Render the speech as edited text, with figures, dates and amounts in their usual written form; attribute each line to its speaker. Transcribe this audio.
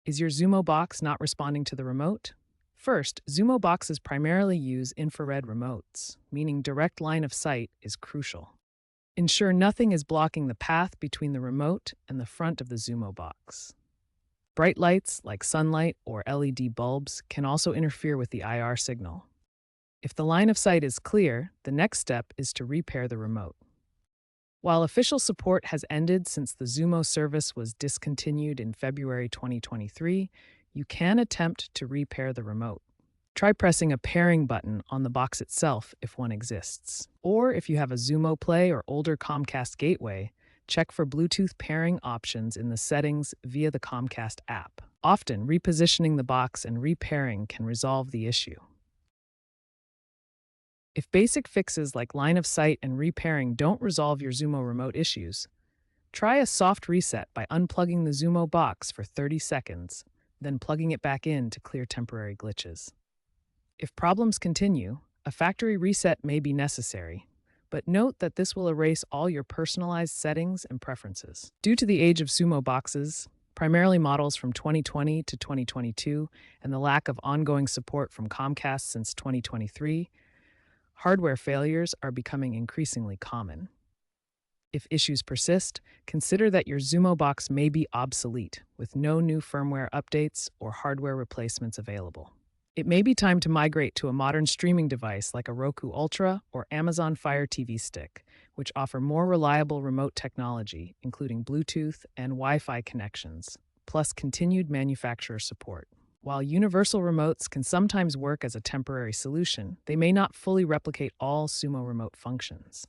Speaker 1: Is your Xumo Box not responding to the remote? First, Xumo Boxes primarily use infrared remotes, meaning direct line of sight is crucial. Ensure nothing is blocking the path between the remote and the front of the Xumo Box. Bright lights, like sunlight or LED bulbs, can also interfere with the IR signal. If the line of sight is clear, the next step is to repair the remote. While official support has ended since the Xumo service was discontinued in February 2023, you can attempt to repair the remote. Try pressing a pairing button on the box itself if one exists. Or if you have a Xumo Play or older Comcast gateway, check for Bluetooth pairing options in the settings via the Comcast app. Often, repositioning the box and repairing can resolve the issue. If basic fixes like line of sight and repairing don't resolve your Xumo remote issues, try a soft reset by unplugging the Xumo box for 30 seconds, then plugging it back in to clear temporary glitches. If problems continue, a factory reset may be necessary, but note that this will erase all your personalized settings and preferences. Due to the age of Xumo boxes, primarily models from 2020 to 2022, and the lack of ongoing support from Comcast since 2023, hardware failures are becoming increasingly common. If issues persist, consider that your Xumo box may be obsolete, with no new firmware updates or hardware replacements available. It may be time to migrate to a modern streaming device like a Roku Ultra or Amazon Fire TV Stick, which offer more reliable remote technology, including Bluetooth and Wi-Fi connections, plus continued manufacturer support. While universal remotes can sometimes work as a temporary solution, they may not fully replicate all Xumo remote functions.